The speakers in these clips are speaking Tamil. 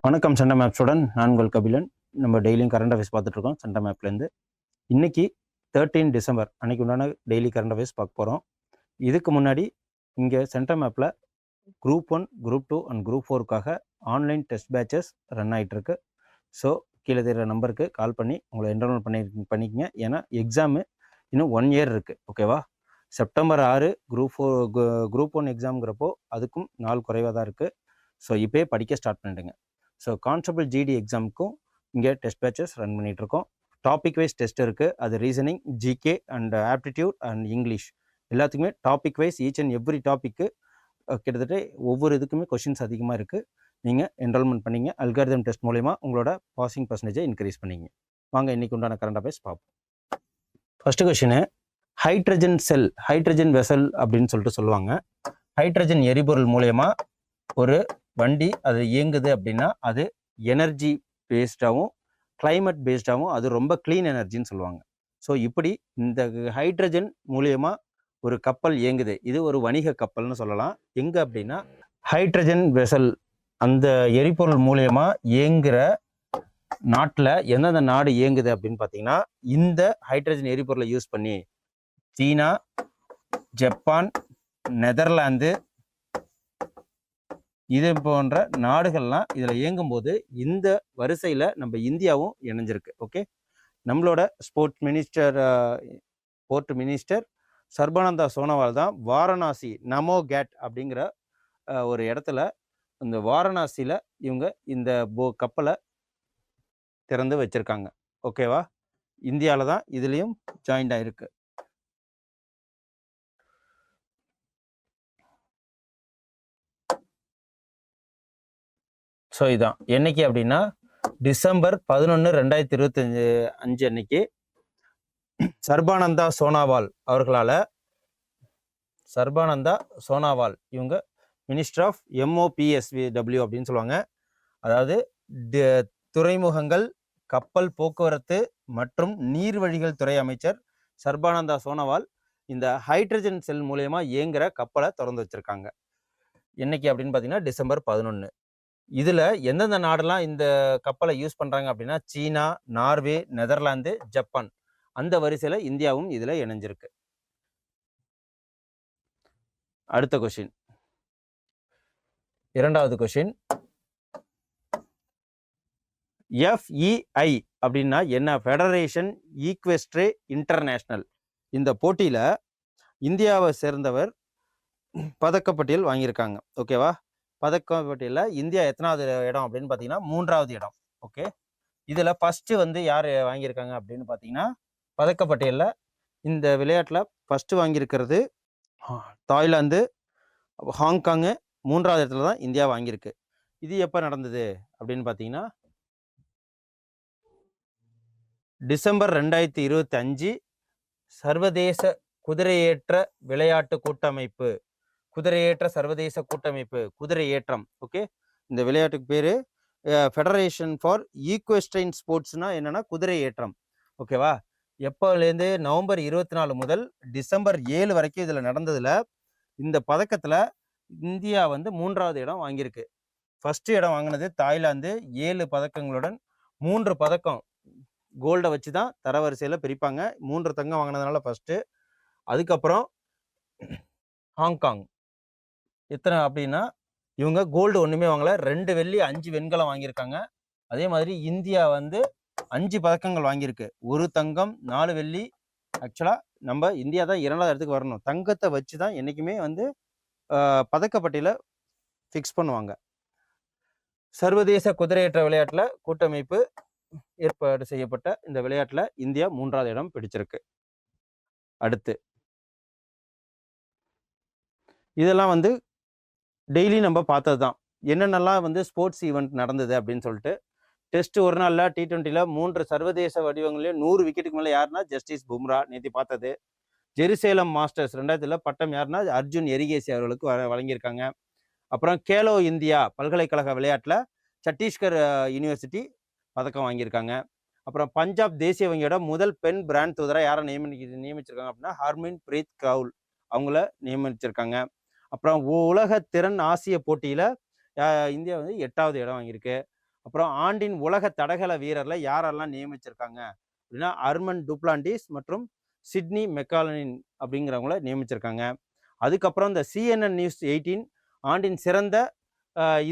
வணக்கம் சண்டை மேப்ஸுடன் நான் உங்கள் கபிலன். நம்ம டெய்லியும் கரண்ட் அஃபேர்ஸ் பார்த்துட்ருக்கோம் சண்டை மேப்லேருந்து. இன்னைக்கு 13 டிசம்பர் அன்னைக்கு உண்டான டெய்லி கரண்ட் அஃபேர்ஸ் பார்க்க போகிறோம். இதுக்கு முன்னாடி இங்கே சென்டர் மேப்பில் குரூப் 1, குரூப் 2 அண்ட் குரூப் 4க்காக ஆன்லைன் டெஸ்ட் பேட்சஸ் ரன் ஆகிட்டுருக்கு. ஸோ கீழே தெரிகிற நம்பருக்கு கால் பண்ணி உங்களை என்ரோல்மெண்ட் பண்ணிக்கங்க. ஏன்னா எக்ஸாமு இன்னும் 1 இயர் இருக்குது. ஓகேவா? செப்டம்பர் 6 குரூப் 1 எக்ஸாம்ங்கிறப்போ அதுக்கும் நாள் குறைவாக தான் இருக்குது. ஸோ இப்போயே படிக்க ஸ்டார்ட் பண்ணிடுங்க. ஸோ கான்ஸ்டபிள் ஜிடி எக்ஸாமுக்கும் இங்கே டெஸ்ட் பேட்சஸ் ரன் பண்ணிகிட்ருக்கோம். டாபிக் வைஸ் டெஸ்ட் இருக்குது. அது reasoning, GK and aptitude and English எல்லாத்துக்குமே topic wise each and every டாப்பிக்கு கிட்டத்தட்ட ஒவ்வொரு இதுக்குமே கொஷின்ஸ் அதிகமாக இருக்குது. நீங்கள் என்ரோல்மெண்ட் பண்ணிங்க. அல்காரிதம் டெஸ்ட் மூலயமா உங்களோட பாசிங் பர்சன்டேஜை இன்க்ரீஸ் பண்ணிங்க. வாங்க இன்றைக்கி உண்டான கரண்ட் அஃபேர்ஸ் பார்ப்போம். ஃபஸ்ட்டு கொஷினு, ஹைட்ரஜன் செல், ஹைட்ரஜன் வெசல் அப்படின்னு சொல்லிட்டு சொல்லுவாங்க. ஹைட்ரஜன் எரிபொருள் மூலயமா ஒரு வண்டி அது இயங்குது அப்படின்னா அது எனர்ஜி பேஸ்டாகவும் கிளைமேட் பேஸ்டாகவும் அது ரொம்ப க்ளீன் எனர்ஜின்னு சொல்லுவாங்க. ஸோ இப்படி இந்த ஹைட்ரஜன் மூலயமா ஒரு கப்பல் இயங்குது. இது ஒரு வணிக கப்பல்னு சொல்லலாம். எங்கே அப்படின்னா ஹைட்ரஜன் வெசல் அந்த எரிபொருள் மூலயமா இயங்குகிற நாட்டில் எந்தெந்த நாடு இயங்குது அப்படின்னு பார்த்தீங்கன்னா, இந்த ஹைட்ரஜன் எரிபொருளை யூஸ் பண்ணி சீனா, ஜப்பான், நெதர்லாந்து இது போன்ற நாடுகள்லாம் இதில் இயங்கும்போது இந்த வரிசையில் நம்ம இந்தியாவும் இணைஞ்சிருக்கு. ஓகே, நம்மளோட போர்ட் மினிஸ்டர் சர்பானந்தா சோனோவால் தான் வாரணாசி நமோ கேட் அப்படிங்கிற ஒரு இடத்துல இந்த வாரணாசியில் இவங்க இந்த கப்பலை திறந்து வச்சுருக்காங்க. ஓகேவா? இந்தியாவில் தான் இதுலேயும் ஜாயிண்ட் ஆகிருக்கு. ஸோ இதான் என்னைக்கு அப்படின்னா டிசம்பர் 11, 2025 அன்னைக்கு சர்பானந்தா சோனாவால் இவங்க மினிஸ்டர் ஆஃப் MOPSW அப்படின்னு சொல்லுவாங்க. அதாவது துறைமுகங்கள், கப்பல் போக்குவரத்து மற்றும் நீர்வழிகள் துறை அமைச்சர் சர்பானந்தா சோனோவால் இந்த ஹைட்ரஜன் செல் மூலயமா இயங்குகிற கப்பலை திறந்து வச்சிருக்காங்க. என்னைக்கு அப்படின்னு பார்த்தீங்கன்னா டிசம்பர் 11. இதில் எந்தெந்த நாடெல்லாம் இந்த கப்பலை யூஸ் பண்ணுறாங்க அப்படின்னா சீனா, நார்வே, நெதர்லாந்து, ஜப்பான். அந்த வரிசையில் இந்தியாவும் இதில் இணைஞ்சிருக்கு. அடுத்த கொஷின், இரண்டாவது கொஷின், FEI அப்படின்னா என்ன? Federation Equestre Internationale. இந்த போட்டியில் இந்தியாவை சேர்ந்தவர் பதக்கப்பட்டியல் வாங்கியிருக்காங்க. ஓகேவா? பதக்கப்பட்டியலில் இந்தியா எத்தனாவது இடம் அப்படின்னு பார்த்தீங்கன்னா 3வது இடம். ஓகே, இதில் ஃபஸ்ட்டு வந்து யார் வாங்கியிருக்காங்க அப்படின்னு பார்த்தீங்கன்னா பதக்கப்பட்டியலில் இந்த விளையாட்டில் ஃபஸ்ட்டு வாங்கியிருக்கிறது தாய்லாந்து, ஹாங்காங்கு 3வது இடத்துல தான் இந்தியா வாங்கியிருக்கு. இது எப்போ நடந்தது அப்படின்னு பார்த்தீங்கன்னா டிசம்பர் 2025 சர்வதேச குதிரையேற்ற விளையாட்டு கூட்டமைப்பு, குதிரையேற்ற சர்வதேச கூட்டமைப்பு, குதிரை ஏற்றம். ஓகே, இந்த விளையாட்டுக்கு பேர் ஃபெடரேஷன் ஃபார் ஈக்வெஸ்ட்ரைன் ஸ்போர்ட்ஸ்னா என்னன்னா குதிரை ஏற்றம். ஓகேவா? எப்போலேருந்து நவம்பர் 24 முதல் டிசம்பர் 7 வரைக்கும் இதில் நடந்ததில் இந்த பதக்கத்தில் இந்தியா வந்து 3வது இடம் வாங்கியிருக்கு. ஃபஸ்ட்டு இடம் வாங்கினது தாய்லாந்து 7 பதக்கங்களுடன் 3 பதக்கம் கோல்டை வச்சு தான் தரவரிசையில் பிரிப்பாங்க. 3 தங்கம் வாங்கினதுனால ஃபஸ்ட்டு. அதுக்கப்புறம் ஹாங்காங் எத்தனை அப்படின்னா இவங்க கோல்டு ஒன்றுமே வாங்கலை, 2 வெள்ளி 5 வெண்கலம் வாங்கியிருக்காங்க. அதே மாதிரி இந்தியா வந்து 5 பதக்கங்கள் வாங்கியிருக்கு, 1 தங்கம் 4 வெள்ளி. ஆக்சுவலாக நம்ம இந்தியா தான் 2வது இடத்துக்கு வரணும். தங்கத்தை வச்சு தான் என்றைக்குமே வந்து பதக்கப்பட்டியலை ஃபிக்ஸ் பண்ணுவாங்க. சர்வதேச குதிரையேற்ற விளையாட்டில் கூட்டமைப்பு ஏற்பாடு செய்யப்பட்ட இந்த விளையாட்டில் இந்தியா 3வது இடம் பிடிச்சிருக்கு. அடுத்து இதெல்லாம் வந்து டெய்லி நம்ம பார்த்தது தான். என்னென்னலாம் வந்து ஸ்போர்ட்ஸ் ஈவெண்ட் நடந்தது அப்படின்னு சொல்லிட்டு டெஸ்ட் ஒரு நாளில் T20ல் 3 சர்வதேச வடிவங்களையும் 100 விக்கெட்டுக்கு மேலே யாருன்னா ஜஸ்டிஸ் பும்ரா நேற்று பார்த்தது. ஜெருசேலம் மாஸ்டர்ஸ் 2000 பட்டம் யாருன்னா அர்ஜுன் எரிகேசி அவர்களுக்கு வழங்கியிருக்காங்க. அப்புறம் கேலோ இந்தியா பல்கலைக்கழக விளையாட்டில் சத்தீஸ்கர் யூனிவர்சிட்டி பதக்கம் வாங்கியிருக்காங்க. அப்புறம் பஞ்சாப் தேசிய வங்கியோட முதல் பெண் பிராண்ட் தூதரை யாரை நியமிச்சிருக்காங்க அப்படின்னா ஹர்மன் பிரீத் கவுல் அவங்கள நியமிச்சிருக்காங்க. அப்புறம் உலக திறன் ஆசிய போட்டியில் இந்தியா வந்து 8வது இடம் வாங்கியிருக்கு. அப்புறம் ஆண்டின் உலக தடகள வீரரில் யாரெல்லாம் நியமிச்சிருக்காங்க அப்படின்னா அர்மன் டுப்ளாண்டிஸ் மற்றும் சிட்னி மெக்காலனின் அப்படிங்கிறவங்கள நியமிச்சிருக்காங்க. அதுக்கப்புறம் இந்த CNN நியூஸ் 18 ஆண்டின் சிறந்த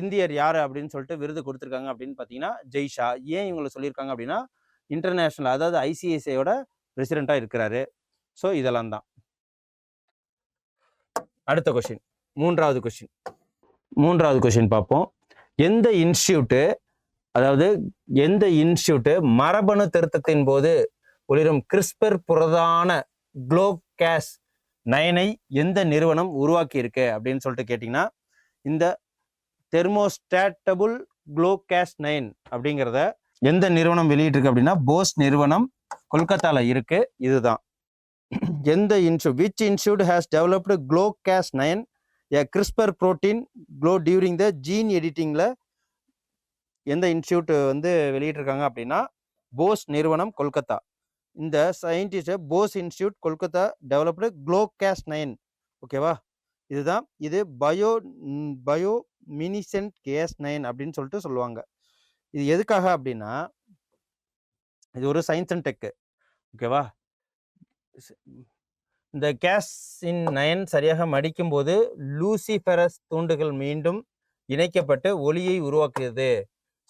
இந்தியர் யார் அப்படின்னு சொல்லிட்டு விருது கொடுத்துருக்காங்க அப்படின்னு பார்த்தீங்கன்னா ஜெய்ஷா. ஏன் இவங்களை சொல்லியிருக்காங்க அப்படின்னா இன்டர்நேஷ்னல் அதாவது ICICIயோட பிரசிடெண்ட்டாக இருக்கிறாரு. ஸோ இதெல்லாம் தான். அடுத்த கொஸ்டின், மூன்றாவது கொஸ்டின் பார்ப்போம். எந்த இன்ஸ்டியூட்டு மரபணு திருத்தத்தின் போது ஒளிரும் கிறிஸ்பர் புரதான குளோகாஸ் 9 எந்த நிறுவனம் உருவாக்கி இருக்கு அப்படின்னு சொல்லிட்டு கேட்டிங்கன்னா இந்த தெர்மோஸ்டாட்டபிள் குளோகாஸ் 9 அப்படிங்கிறத எந்த நிறுவனம் வெளியிட்டிருக்கு அப்படின்னா போஸ் நிறுவனம் கொல்கத்தால இருக்கு. இதுதான் எந்த which institute has developed GlowCas 9 a CRISPR protein glow during the gene editingல எந்த இன்ஸ்டியூட் வந்து வெளியிட்டிருக்காங்க அப்படின்னா போஸ் நிறுவனம் கொல்கத்தா. இந்த scientist Bose institute Kolkata developed GlowCas 9. ஓகேவா, இதுதான். இது பயோமினிசென்ட் கேஸ் 9 அப்படின்னு சொல்லிட்டு சொல்லுவாங்க. இது எதுக்காக அப்படின்னா இது ஒரு சயின்ஸ் அண்ட் டெக்கு. ஓகேவா, இந்த கேஸின் 9 சரியாக மடிக்கும் போது லூசிஃபெரஸ் தூண்டுகள் மீண்டும் இணைக்கப்பட்டு ஒளியை உருவாக்குகிறது.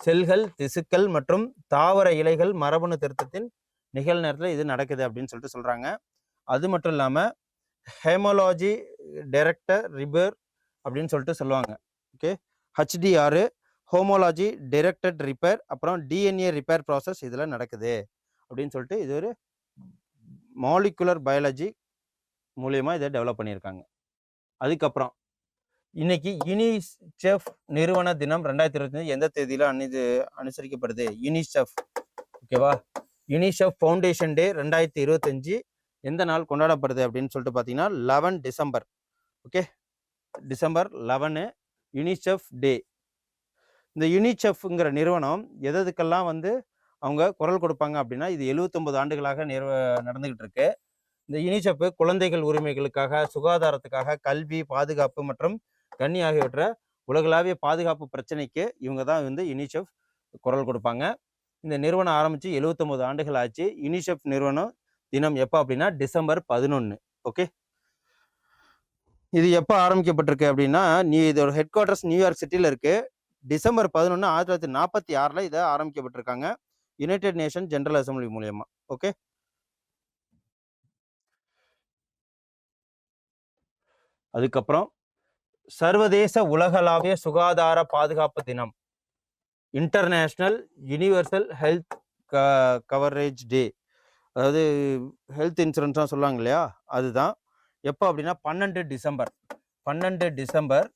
செல்கள், திசுக்கள் மற்றும் தாவர இலைகள் மரபணு திருத்தத்தின் நிகழ்நேரத்தில் இது நடக்குது அப்படின்னு சொல்லிட்டு சொல்றாங்க. அது மட்டும் இல்லாமல் ஹெமோலாஜி டைரக்டர் ரிப்பேர் அப்படின்னு சொல்லிட்டு சொல்லுவாங்க. ஓகே, HDR ஹோமோலாஜி டைரக்டட் ரிப்பேர், அப்புறம் DNA ரிப்பேர் ப்ராசஸ் இதில் நடக்குது அப்படின்னு சொல்லிட்டு இது ஒரு மாலிகுலர் பயாலஜி மூலியமாக இதை டெவலப் பண்ணியிருக்காங்க. அதுக்கப்புறம் இன்னைக்கு யுனிசெஃப் நிறுவன தினம் 2025 எந்த தேதியில அனுசரிக்கப்படுது? யுனிசெஃப். ஓகேவா, யுனிசெஃப் ஃபவுண்டேஷன் டே 2025 எந்த நாள் கொண்டாடப்படுது அப்படின்னு சொல்லிட்டு பார்த்தீங்கன்னா 11 டிசம்பர். ஓகே, டிசம்பர் 11 யுனிசெஃப் டே. இந்த யுனிசெஃப்ங்கிற நிறுவனம் எதுக்கெல்லாம் வந்து அவங்க குரல் கொடுப்பாங்க அப்படின்னா இது 79 ஆண்டுகளாக நடந்துகிட்டு இருக்கு. இந்த யுனிசெஃப் குழந்தைகள் உரிமைகளுக்காக, சுகாதாரத்துக்காக, கல்வி, பாதுகாப்பு மற்றும் கன்னி ஆகியவற்றை உலகளாவிய பாதுகாப்பு பிரச்சனைக்கு இவங்க தான் வந்து யுனிசெஃப் குரல் கொடுப்பாங்க. இந்த நிறுவனம் ஆரம்பித்து 79 ஆண்டுகள் ஆச்சு. யுனிசெஃப் நிறுவனம் தினம் எப்போ அப்படின்னா டிசம்பர் 11. ஓகே, இது எப்போ ஆரம்பிக்கப்பட்டிருக்கு அப்படின்னா இதோட ஹெட் குவார்ட்டர்ஸ் நியூயார்க் சிட்டியில் இருக்கு. டிசம்பர் 11 1946 இதை ஆரம்பிக்கப்பட்டிருக்காங்க யுனைடெட் நேஷன் ஜெனரல் அசம்பிளி மூலியமா. ஓகே, அதுக்கப்புறம் சர்வதேச உலகளாவிய சுகாதார பாதுகாப்பு தினம், இன்டர்நேஷனல் யூனிவர்சல் ஹெல்த் கவரேஜ் டே, அதாவது ஹெல்த் இன்சூரன்ஸ்லாம் சொல்லுவாங்க இல்லையா, அதுதான். எப்போ அப்படின்னா 12 டிசம்பர்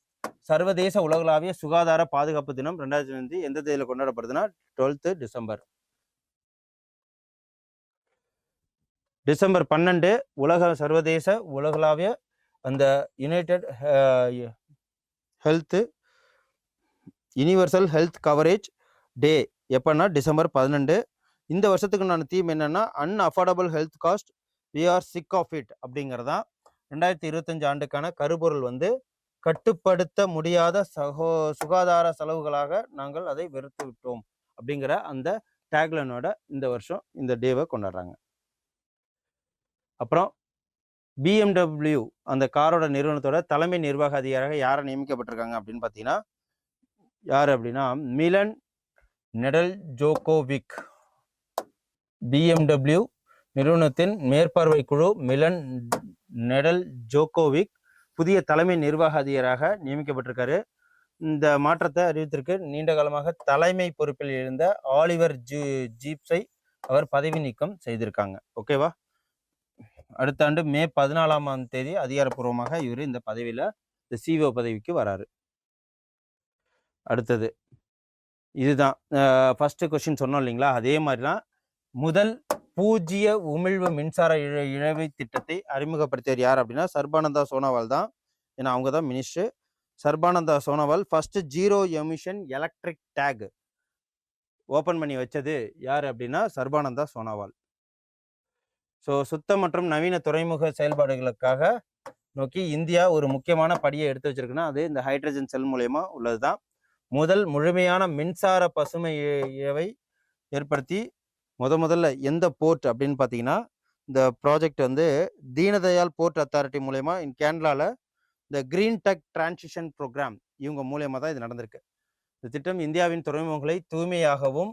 சர்வதேச உலகளாவிய சுகாதார பாதுகாப்பு தினம் 2005 எந்த தேதியில் கொண்டாடப்படுதுன்னா 12 டிசம்பர். டிசம்பர் 12 சர்வதேச உலகளாவிய அந்த united health universal health coverage day எப்போன்னா டிசம்பர் 12. இந்த வருஷத்துக்கு நான் தீம் என்னன்னா unaffordable health cost we are sick of it அப்படிங்கிறதான். 2025 ஆண்டுக்கான கருப்பொருள் வந்து கட்டுப்படுத்த முடியாத சுகாதார செலவுகளாக நாங்கள் அதை வெறுத்து விட்டோம் அப்படிங்கிற அந்த டேக்லைனோட இந்த வருஷம் இந்த டேவை கொண்டாடுறாங்க. அப்புறம் BMW அந்த காரோட நிறுவனத்தோட தலைமை நிர்வாக அதிகாரியாக யாரை நியமிக்கப்பட்டிருக்காங்க அப்படின்னு பார்த்தீங்கன்னா யார் அப்படின்னா மிலன் நெடல்ஜோகோவிக். BMW நிறுவனத்தின் மேற்பார்வை குழு மிலன் நெடல்ஜோகோவிக் புதிய தலைமை நிர்வாக அதிகாரியாக நியமிக்கப்பட்டிருக்காரு. இந்த மாற்றத்தை அறிவித்திற்கு நீண்ட காலமாக தலைமை பொறுப்பில் இருந்த ஆலிவர் ஜீப்ஸை அவர் பதவி நீக்கம் செய்திருக்காங்க. ஓகேவா, அடுத்த ஆண்டு மே 14 அதிகாரப்பூர்வமாக இவர் இந்த பதவியில் இந்த CEO பதவிக்கு வராரு. அடுத்தது இதுதான் ஃபர்ஸ்ட் கொஸ்டின் சொன்னோம் இல்லைங்களா, அதே மாதிரி தான் முதல் பூஜ்ஜிய உமிழ்வு மின்சார இழவை திட்டத்தை அறிமுகப்படுத்தியவர் யார் அப்படின்னா சர்பானந்தா சோனோவால் தான். ஏன்னா அவங்க தான் minister. Sarbananda Sonowal first 0 emission electric take open பண்ணி வச்சது யார் அப்படின்னா சர்பானந்தா சோனோவால். ஸோ சுத்த மற்றும் நவீன துறைமுக செயல்பாடுகளுக்காக நோக்கி இந்தியா ஒரு முக்கியமான படியை எடுத்து வச்சிருக்குன்னா அது இந்த ஹைட்ரஜன் செல் மூலயமா உள்ளது தான். முதல் முழுமையான மின்சார பசுமையை ஏற்படுத்தி முதல்ல எந்த போர்ட் அப்படின்னு பார்த்தீங்கன்னா, இந்த ப்ராஜெக்ட் வந்து தீனதயாள் போர்ட் அத்தாரிட்டி மூலயமா கேரளாவில் இந்த கிரீன் டெக் டிரான்சிஷன் ப்ரோக்ராம் இவங்க மூலயமா தான் இது நடந்திருக்கு. இந்த திட்டம் இந்தியாவின் துறைமுகங்களை தூய்மையாகவும்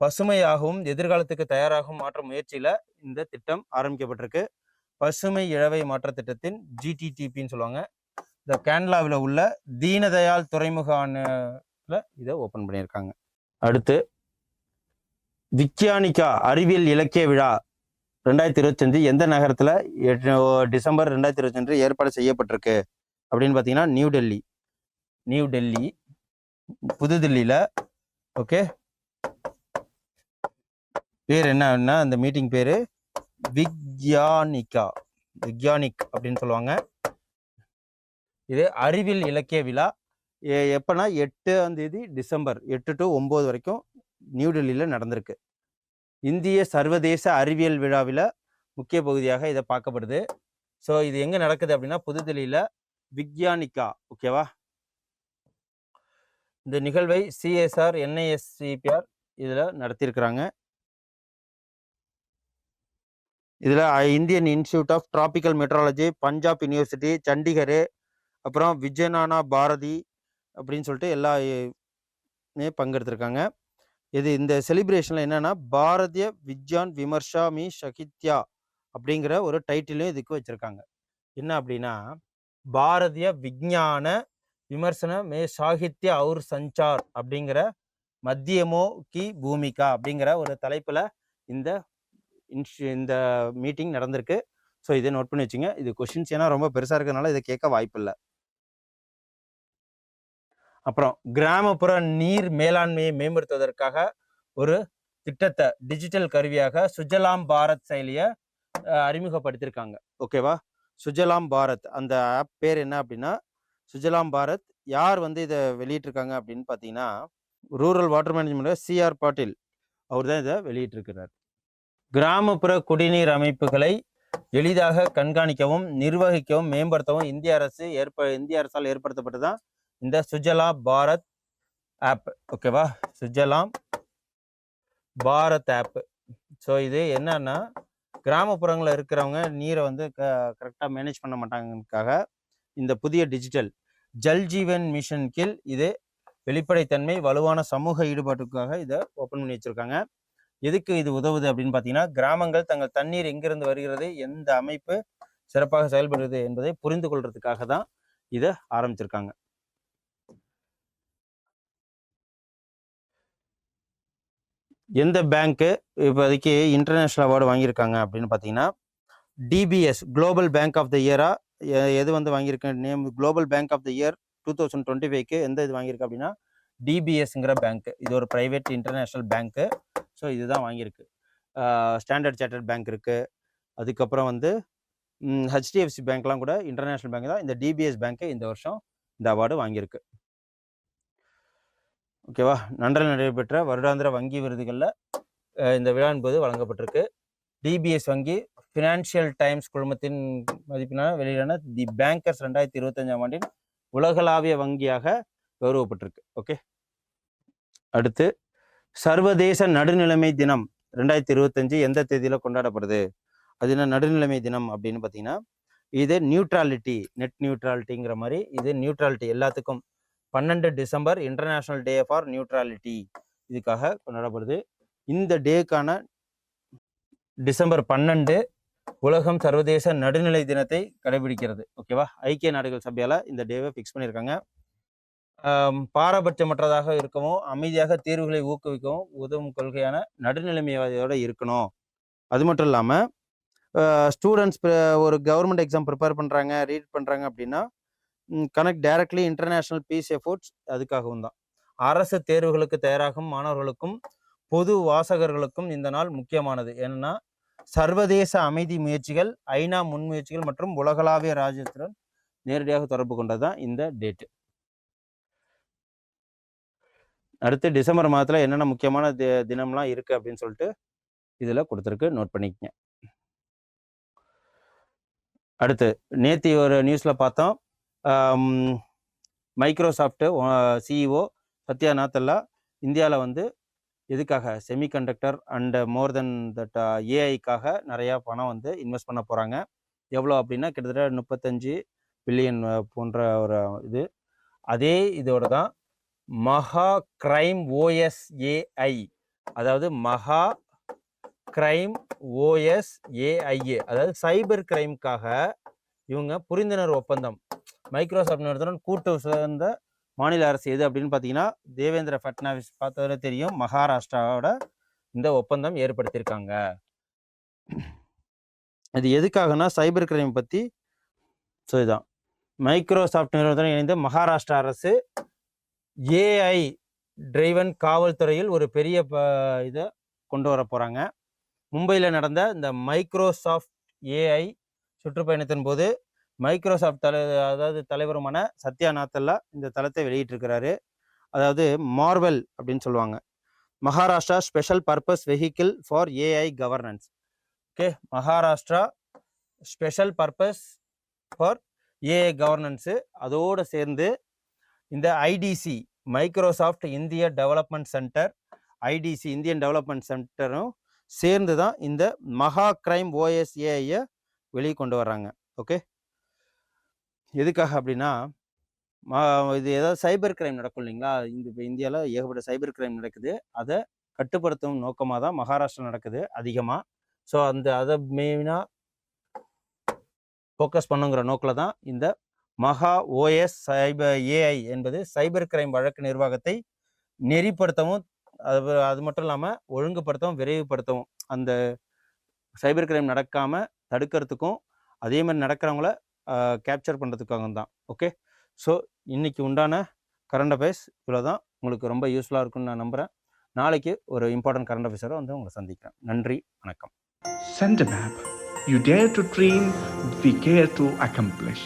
பசுமையாகவும் எதிர்காலத்துக்கு தயாராகவும் மாற்ற முயற்சியில் இந்த திட்டம் ஆரம்பிக்கப்பட்டிருக்கு. பசுமை இழவை மாற்ற திட்டத்தின் GTTPன்னு சொல்லுவாங்க. இந்த கேரளாவில் உள்ள தீனதயாள் துறைமுகத்தில் இதை ஓப்பன் பண்ணியிருக்காங்க. அடுத்து விக்யானிகா அறிவியல் இலக்கிய விழா 2025 எந்த நகரத்தில் டிசம்பர் 2025 ஏற்பாடு செய்யப்பட்டிருக்கு அப்படின்னு பார்த்தீங்கன்னா நியூ டெல்லி புதுதில்லியில். ஓகே, பேர் என்னன்னா அந்த மீட்டிங் பேர் விக்யானிக் அப்படின்னு சொல்லுவாங்க. இது அறிவியல் இலக்கிய விழா எப்போனா 8ஆம் தேதி டிசம்பர் 8 to 9 வரைக்கும் நியூ டெல்லியில் நடந்திருக்கு. இந்திய சர்வதேச அறிவியல் விழாவில் முக்கிய பகுதியாக இதை பார்க்கப்படுது. ஸோ இது எங்கே நடக்குது அப்படின்னா புதுதில்லியில் விக்யானிகா. ஓகேவா, இந்த நிகழ்வை CSR NISCPR இதில் நடத்தியிருக்கிறாங்க. இதில் Indian institute of tropical meteorology, Punjab university, Chandigarh, அப்புறம் விஜயநானா பாரதி அப்படின்னு சொல்லிட்டு எல்லாமே பங்கெடுத்திருக்காங்க. இந்த செலிப்ரேஷனில் என்னென்னா பாரதிய விஜயான் விமர்ஷா மீ சகித்யா அப்படிங்கிற ஒரு டைட்டிலும் இதுக்கு வச்சுருக்காங்க. என்ன அப்படின்னா பாரதிய விஞ்ஞான விமர்சன மே சாகித்ய அவுர் சஞ்சார் அப்படிங்கிற மத்தியமோ கி பூமிகா அப்படிங்கிற ஒரு தலைப்பில் இந்த மீட்டிங் நடந்திருக்கு. ஸோ இதை நோட் பண்ணி வச்சுங்க. இது கொஷின்ஸ் ஏன்னா ரொம்ப பெருசாக இருக்கிறதுனால இதை கேட்க வாய்ப்பு இல்லை. அப்புறம் கிராமப்புற நீர் மேலாண்மையை மேம்படுத்துவதற்காக ஒரு திட்டத்தை டிஜிட்டல் கருவியாக சுஜலாம் பாரத் செயலியை அறிமுகப்படுத்தியிருக்காங்க. ஓகேவா, சுஜலாம் பாரத் அந்த ஆப் பேர் என்ன அப்படின்னா சுஜலாம் பாரத். யார் இதை வெளியிட்டிருக்காங்க அப்படின்னு பார்த்தீங்கன்னா rural water management CR Patil அவர் தான் இதை வெளியிட்டிருக்கிறார். கிராமப்புற குடிநீர் அமைப்புகளை எளிதாக கண்காணிக்கவும் நிர்வகிக்கவும் மேம்படுத்தவும் இந்திய அரசால் ஏற்படுத்தப்பட்டதான் இந்த சுஜலாம் பாரத் ஆப். ஓகேவா, சுஜலாம் பாரத் ஆப். ஸோ இது என்னன்னா கிராமப்புறங்களில் இருக்கிறவங்க நீரை கரெக்டாக மேனேஜ் பண்ண மாட்டாங்கக்காக இந்த புதிய டிஜிட்டல் ஜல் ஜீவன் மிஷன் கீழ் இது வெளிப்படைத்தன்மை வலுவான சமூக ஈடுபாட்டுக்காக இதை ஓப்பன் பண்ணி வச்சிருக்காங்க. எதுக்கு இது உதவுது அப்படின்னு பார்த்தீங்கன்னா கிராமங்கள் தங்கள் தண்ணீர் எங்கிருந்து வருகிறது, எந்த அமைப்பு சிறப்பாக செயல்படுறது என்பதை புரிந்து கொள்றதுக்காக தான் இதை ஆரம்பிச்சிருக்காங்க. எந்த பேங்க்கு இப்போதைக்கு இன்டர்நேஷ்னல் அவார்டு வாங்கியிருக்காங்க அப்படின்னு பார்த்தீங்கன்னா DBS global bank of the இயராக எது வாங்கியிருக்கேன் name global bank of the year 2025க்கு எந்த இது வாங்கியிருக்கு அப்படின்னா DBSங்கிற பேங்க்கு. இது ஒரு ப்ரைவேட் இன்டர்நேஷ்னல் பேங்க்கு. ஸோ இதுதான் வாங்கியிருக்கு. ஸ்டாண்டர்ட் சார்ட்டர்ட் பேங்க் இருக்குது. அதுக்கப்புறம் HDFC பேங்க்லாம் கூட இன்டர்நேஷ்னல் பேங்க் தான். இந்த DBS பேங்க்கு இந்த வருஷம் இந்த அவார்டு வாங்கியிருக்கு. ஓகேவா, லண்டனில் நடைபெற்ற வருடாந்திர வங்கி விருதுகளில் இந்த விழா என்பது வழங்கப்பட்டிருக்கு. DBS வங்கி ஃபினான்ஷியல் டைம்ஸ் குழுமத்தின் மதிப்பினால் வெளியிலான தி பேங்கர்ஸ் 2025ஆம் ஆண்டின் உலகளாவிய வங்கியாக கௌரவப்பட்டிருக்கு. ஓகே, அடுத்து சர்வதேச நடுநிலைமை தினம் 2025 எந்த தேதியில் கொண்டாடப்படுது? அது என்ன நடுநிலைமை தினம் அப்படின்னு பார்த்தீங்கன்னா இது நியூட்ராலிட்டி, நெட் நியூட்ராலிட்டிங்கிற மாதிரி இது நியூட்ராலிட்டி எல்லாத்துக்கும் 12 December international day for neutrality இதுக்காக கொண்டாடப்படுது. இந்த டேக்கான டிசம்பர் 12 உலகம் சர்வதேச நடுநிலை தினத்தை கடைபிடிக்கிறது. ஓகேவா, ஐக்கிய நாடுகள் சபையால் இந்த டேவை ஃபிக்ஸ் பண்ணியிருக்காங்க. பாரபட்சமற்றதாக இருக்கவும் அமைதியாக தீர்வுகளை ஊக்குவிக்கவும் உதவும் கொள்கையான நடுநிலைமையோடு இருக்கணும். அது மட்டும் இல்லாமல் ஸ்டூடெண்ட்ஸ் ஒரு கவர்மெண்ட் எக்ஸாம் ப்ரிப்பேர் பண்ணுறாங்க, ரீட் பண்ணுறாங்க அப்படின்னா connect directly international peace efforts அதுக்காகவும் தான். அரசு தேர்வுகளுக்கு தயாராகும் மாணவர்களுக்கும் பொது வாசகர்களுக்கும் இந்த நாள் முக்கியமானது. ஏன்னா சர்வதேச அமைதி முயற்சிகள், ஐநா முன்முயற்சிகள் மற்றும் உலகளாவிய ராஜ்யத்துடன் நேரடியாக தொடர்பு கொண்டதுதான் இந்த டேட்டு. அடுத்து டிசம்பர் மாதத்தில் என்னென்ன முக்கியமான தினம்லாம் இருக்குது அப்படின்னு சொல்லிட்டு இதில் கொடுத்துருக்கு, நோட் பண்ணிக்கங்க. அடுத்து நேற்று ஒரு நியூஸில் பார்த்தோம், மைக்ரோசாஃப்ட்டு சிஇஓ சத்யா நாதல்லா இந்தியாவில் வந்து எதுக்காக semiconductor and more then that ஏஐக்காக நிறையா பணம் வந்து இன்வெஸ்ட் பண்ண போகிறாங்க. எவ்வளோ அப்படின்னா கிட்டத்தட்ட 35 பில்லியன் போன்ற ஒரு இது. அதே இதோட தான் மகா கிரைம் ஓஎஸ்ஏஐ, அதாவது மகா கிரைம் ஓஎஸ்ஏஐஏ, அதாவது சைபர் கிரைம்காக இவங்க புரிந்துணர்வு ஒப்பந்தம் மைக்ரோசாஃப்ட் நிறுவனம் கூட்டு சேர்ந்த மாநில அரசு எது அப்படின்னு பார்த்தீங்கன்னா தேவேந்திர ஃபட்னாவிஸ் பார்த்தவரை தெரியும், மகாராஷ்டிராவோட இந்த ஒப்பந்தம் ஏற்படுத்தியிருக்காங்க. இது எதுக்காகனா சைபர் கிரைம் பற்றி. ஸோ இதுதான் மைக்ரோசாஃப்ட் நிறுவனத்துடன் இணைந்து மகாராஷ்டிரா அரசு ஏஐ டிரைவன் காவல்துறையில் ஒரு பெரிய இதை கொண்டு வர போகிறாங்க. மும்பையில் நடந்த இந்த மைக்ரோசாஃப்ட் ஏஐ சுற்றுப்பயணத்தின் போது மைக்ரோசாஃப்ட் தலைவருமான சத்யா நாதல்லா இந்த தளத்தை வெளியிட்டிருக்கிறாரு. அதாவது மார்வெல் அப்படின்னு சொல்லுவாங்க, Maharashtra special purpose vehicle for AI governance. Okay, Maharashtra special purpose for AI கவர்னன்ஸு. அதோடு சேர்ந்து இந்த ஐடிசி மைக்ரோசாஃப்ட் இந்திய development centre, IDC Indian development சென்டரும் சேர்ந்து தான் இந்த மகா கிரைம் ஓஎஸ்ஏஐயை வெளியே கொண்டு வர்றாங்க. ஓகே, எதுக்காக அப்படின்னா இது ஏதாவது சைபர் கிரைம் நடக்கும் இல்லைங்களா, இப்போ இந்தியாவில் ஏகப்பட்ட சைபர் கிரைம் நடக்குது, அதை கட்டுப்படுத்தும் நோக்கமாக தான் மகாராஷ்டிரா நடக்குது அதிகமாக. ஸோ அதை மெயினாக ஃபோக்கஸ் பண்ணுங்கிற நோக்கில் தான் இந்த மகா ஓஎஸ் சைபர் ஏஐ என்பது சைபர் கிரைம் வழக்கு நிர்வாகத்தை நெறிப்படுத்தவும், அது மட்டும் இல்லாமல் ஒழுங்குபடுத்தவும் விரைவுபடுத்தவும், அந்த சைபர் கிரைம் நடக்காமல் தடுக்கிறதுக்கும் அதே மாதிரி நடக்கிறவங்கள கேப்சர் பண்ணுறதுக்காக தான். ஓகே, ஸோ இன்னைக்கு உண்டான கரண்ட் அஃபேர்ஸ் இவ்வளோ தான். உங்களுக்கு ரொம்ப யூஸ்ஃபுல்லாக இருக்குன்னு நான் நம்புகிறேன். நாளைக்கு ஒரு இம்பார்ட்டன்ட் கரண்ட் அஃபேர்ஸரை வந்து உங்களை சந்திக்கிறேன். நன்றி, வணக்கம். SenderMap. You dare to dream, we care to accomplish.